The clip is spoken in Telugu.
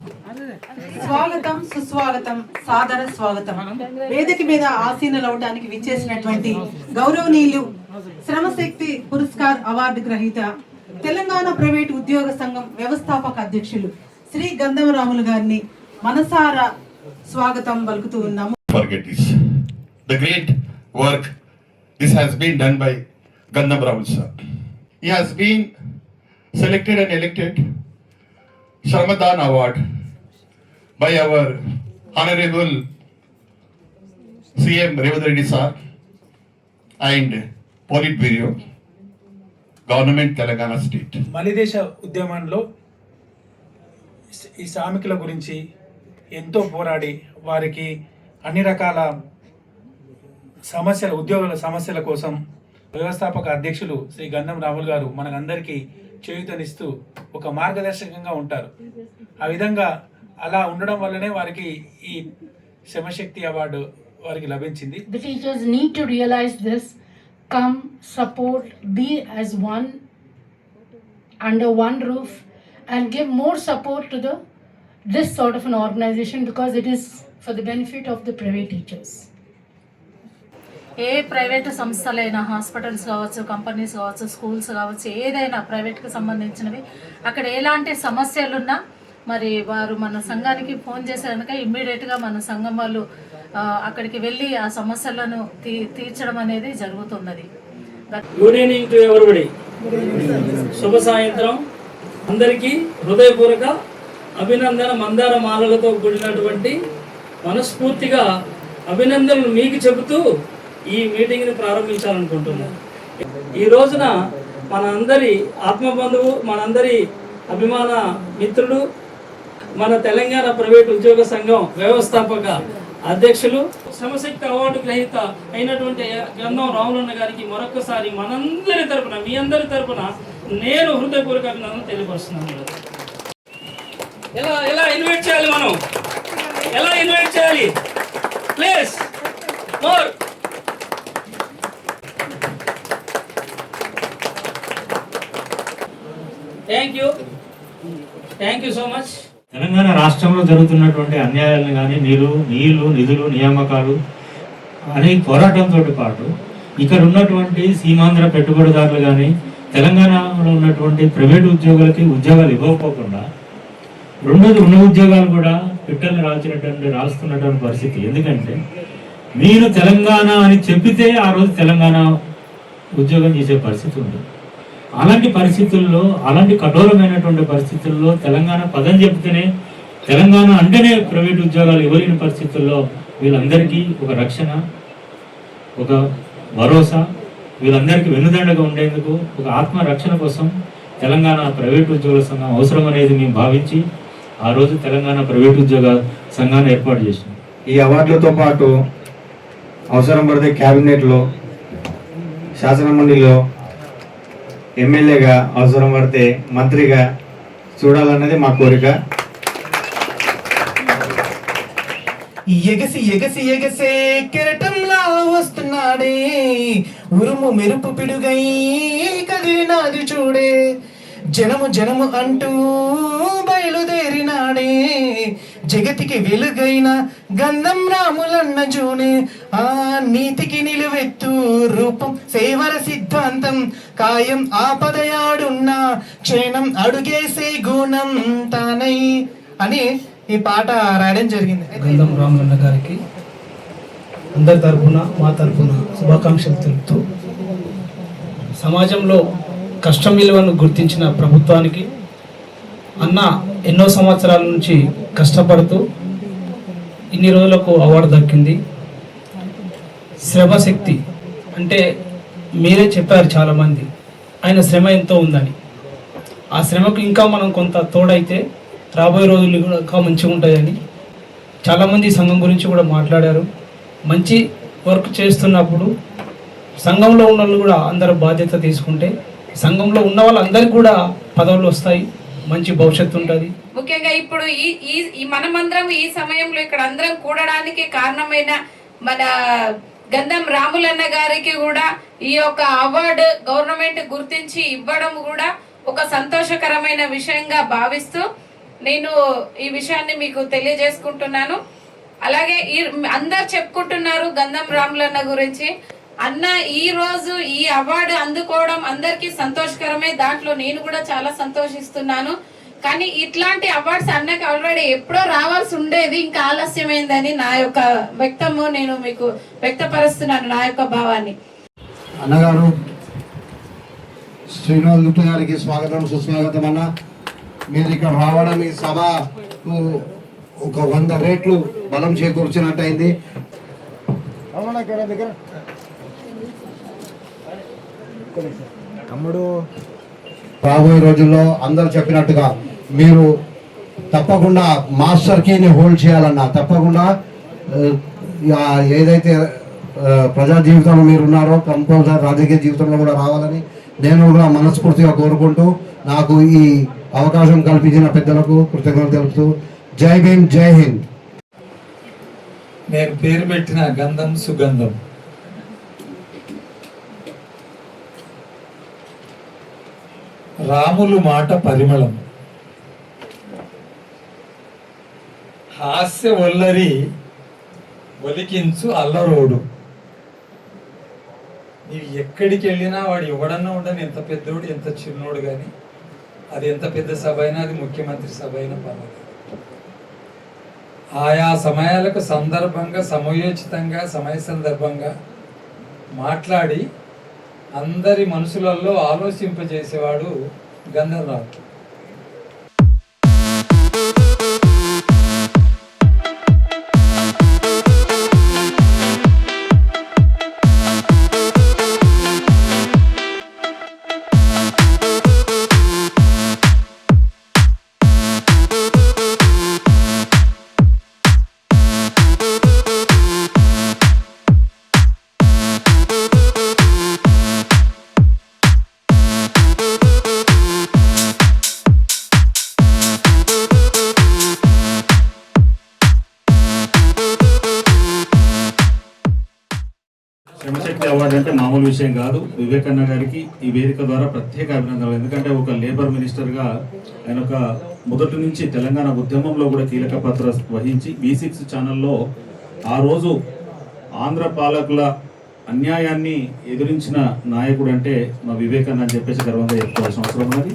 స్వాగతం, సుస్వాగతం, సాదర స్వాగతం. వేదిక మీద ఆసీనులవడానికి విచ్చేసినటువంటి గౌరవనీయులు శ్రమశక్తి పురస్కార్ అవార్డు గ్రహీత తెలంగాణ ప్రైవేట్ ఉద్యోగ సంఘం వ్యవస్థాపక అధ్యక్షులు శ్రీ గంధం రాములు గారిని మనసారా స్వాగతం పలుకుతూ ఉన్నాము. Forget this. The great work this has been done by Gandham Ramul sir. He has been selected and elected Shramadhan Award by our Honorable CM Revanth Reddy sir and Politburo, Government Telangana State. మలిదేశ ఉద్యమంలో ఈ శ్రామికుల గురించి ఎంతో పోరాడి వారికి అన్ని రకాల సమస్యల ఉద్యోగుల సమస్యల కోసం వ్యవస్థాపక అధ్యక్షులు శ్రీ గంధం రాములు గారు మనకందరికీ చేయూతనిస్తూ ఒక మార్గదర్శకంగా ఉంటారు. ఆ విధంగా అలా ఉండడం వల్లనే వారికి ఈ శ్రమశక్తి అవార్డు వారికి లభించింది. The teachers need to realize this, come, support, be as one, under one roof, and give more support to this sort of an organization because it is for the benefit of the private teachers. ఏ ప్రైవేట్ సంస్థలైనా హాస్పిటల్స్ కావచ్చు, కంపెనీస్ కావచ్చు, స్కూల్స్ కావచ్చు, ఏదైనా ప్రైవేట్కి సంబంధించినవి అక్కడ ఎలాంటి సమస్యలున్నా మరి వారు మన సంఘానికి ఫోన్ చేసే కనుక ఇమ్మీడియట్గా మన సంఘం వాళ్ళు అక్కడికి వెళ్ళి ఆ సమస్యలను తీర్చడం అనేది జరుగుతున్నది. Good evening to everybody. శుభ సాయంత్రం అందరికీ. హృదయపూర్వక అభినందన మందార మాలలతో కూడినటువంటి మనస్ఫూర్తిగా అభినందనలు మీకు చెబుతూ ఈ మీటింగ్ని ప్రారంభించాలనుకుంటున్నాను. ఈ రోజున మన అందరి ఆత్మబంధువు, మనందరి అభిమాన మిత్రుడు, మన తెలంగాణ ప్రైవేట్ ఉద్యోగ సంఘం వ్యవస్థాపక అధ్యక్షులు, శ్రమశక్తి అవార్డు గ్రహీత అయినటువంటి గంధం రాములన్న గారికి మరొకసారి మనందరి తరపున, మీ అందరి తరపున నేను హృదయపూర్వక అభినందనలు తెలియపరుస్తున్నాను. ఎలా ఇన్వైట్ చేయాలి, మనం ఎలా ఇన్వైట్ చేయాలి? Please more. Thank you so much. Telangana రాష్ట్రంలో జరుగుతున్నటువంటి అన్యాయాలను కానీ నీళ్లు నిధులు నియామకాలు అనే పోరాటంతో పాటు ఇక్కడ ఉన్నటువంటి సీమాంధ్ర పెట్టుబడిదారులు కానీ తెలంగాణలో ఉన్నటువంటి ప్రైవేట్ ఉద్యోగులకి ఉద్యోగాలు ఇవ్వకపోకుండా రెండోది ఉన్న ఉద్యోగాలు కూడా పిట్టల్ని రాస్తున్నటువంటి పరిస్థితి. ఎందుకంటే మీరు తెలంగాణ అని చెప్పితే ఆ రోజు తెలంగాణ ఉద్యోగం చేసే పరిస్థితి ఉంది. అలాంటి పరిస్థితుల్లో, అలాంటి కఠోరమైనటువంటి పరిస్థితుల్లో తెలంగాణ పదం చెప్తేనే, తెలంగాణ అంటేనే ప్రైవేట్ ఉద్యోగాలు ఇవ్వలేని పరిస్థితుల్లో వీళ్ళందరికీ ఒక రక్షణ, ఒక భరోసా, వీళ్ళందరికీ వెన్నుదండగా ఉండేందుకు ఒక ఆత్మరక్షణ కోసం తెలంగాణ ప్రైవేట్ ఉద్యోగుల సంఘం అవసరం అనేది మేము భావించి ఆ రోజు తెలంగాణ ప్రైవేట్ ఉద్యోగ సంఘాన్ని ఏర్పాటు చేసినాం. ఈ అవార్డులతో పాటు అవసరం పడితే క్యాబినెట్లో, శాసనమండలిలో ఎమ్మెల్యేగా, అవసరం పడితే మంత్రిగా చూడాలన్నది మా కోరిక. ఎగసి ఎగసి ఎగసే కెరటంలా వస్తున్నాడే, ఉరుము మెరుపు పిడుగై కదిలినాది చూడే, జనము జనము అంటూ బయలుదేరినాడే, జగతికి వెలుగైన గంధం రాములన్న జూనే, ఆ నీతికి నిలువెత్తు రూపం సేవర సిద్ధాంతం కాయం ఆపదయాడున్న క్షణం అడుగేసే గుణం తానై అని ఈ పాట రాయడం జరిగింది. గంధం రాములన్న గారికి అందరి తరఫున, మా తరఫున శుభాకాంక్షలు తెలుపుతూ, సమాజంలో కష్టం విలువను గుర్తించిన ప్రభుత్వానికి అన్న ఎన్నో సంవత్సరాల నుంచి కష్టపడుతూ ఇన్ని రోజులకు అవార్డు దక్కింది. శ్రమశక్తి అంటే మీరే చెప్పారు చాలామంది, ఆయన శ్రమ ఎంతో ఉందని. ఆ శ్రమకు ఇంకా మనం కొంత తోడైతే రాబోయే రోజులు కూడా ఇంకా మంచిగా ఉంటాయని చాలామంది సంఘం గురించి కూడా మాట్లాడారు. మంచి వర్క్ చేస్తున్నప్పుడు సంఘంలో ఉన్న వాళ్ళు కూడా అందరూ బాధ్యత తీసుకుంటే సంఘంలో ఉన్న వాళ్ళందరికీ కూడా పదవులు వస్తాయి, మంచి భవిష్యత్తు ఉంటుంది. ముఖ్యంగా ఇప్పుడు ఈ మనమందరం ఈ సమయంలో ఇక్కడ అందరం కూడడానికి కారణమైన మన గంధం రాములన్న గారికి కూడా ఈ యొక్క అవార్డు గవర్నమెంట్ గుర్తించి ఇవ్వడం కూడా ఒక సంతోషకరమైన విషయంగా భావిస్తూ నేను ఈ విషయాన్ని మీకు తెలియజేసుకుంటున్నాను. అలాగే అందరు చెప్పుకుంటున్నారు గంధం రాములన్న గురించి. అన్న ఈ రోజు ఈ అవార్డు అందుకోవడం అందరికీ సంతోషకరమే, దాంట్లో నేను కూడా చాలా సంతోషిస్తున్నాను. కానీ ఇట్లాంటి అవార్డ్స్ అన్నకి ఆల్రెడీ ఎప్పుడో రావాల్సి ఉండేది, ఇంకా ఆలస్యమైందని నా యొక్క నేను మీకు వ్యక్తపరుస్తున్నాను నా యొక్క భావాన్ని. అన్నగారు శ్రీనివాస్ గుప్తా గారికి స్వాగతం, సుస్వాగతం. అన్న మీరు ఇక్కడ రావడం ఈ సభకు ఒక 100 రేట్లు బలం చేకూర్చినట్టయింది. తమ్ముడు రాబోయే రోజుల్లో అందరూ చెప్పినట్టుగా మీరు తప్పకుండా మాస్టర్ కీని హోల్డ్ చేయాలన్నా, తప్పకుండా ఏదైతే ప్రజా జీవితంలో మీరు ఉన్నారో కంపల్సరీ రాజకీయ జీవితంలో కూడా రావాలని నేను కూడా మనస్ఫూర్తిగా కోరుకుంటూ నాకు ఈ అవకాశం కల్పించిన పెద్దలకు కృతజ్ఞతలు తెలుపుతూ జై భీమ్, జై హింద్. నేను పేరు పెట్టిన గంధం సుగంధం. రాములు మాట పరిమళం, హాస్య వల్లరి ఒలికించు అల్లరోడు. నీవు ఎక్కడికి వెళ్ళినా వాడు ఎవడన్నా ఉండని, ఎంత పెద్దోడు ఎంత చిన్నోడు, కానీ అది ఎంత పెద్ద సభ అయినా, అది ముఖ్యమంత్రి సభ అయినా పర్వాలేదు. ఆయా సమయాలకు సందర్భంగా సమయోచితంగా సమయ సందర్భంగా మాట్లాడి అందరి మనసులలో ఆలోచింపజేసేవాడు గంధర్వరావు. శ్రమశక్తి అవార్డు అంటే మామూలు విషయం కాదు. వివేకన్న గారికి ఈ వేదిక ద్వారా ప్రత్యేక అభినందనలు. ఎందుకంటే ఒక లేబర్ మినిస్టర్గా ఆయన ఒక మొదటి నుంచి తెలంగాణ ఉద్యమంలో కూడా కీలక పాత్ర వహించి B6 ఛానల్లో ఆ రోజు ఆంధ్ర పాలకుల అన్యాయాన్ని ఎదిరించిన నాయకుడు అంటే మా వివేకన్న అని చెప్పేసి గర్వంగా చెప్పుకోవాల్సిన అవసరం ఉన్నది.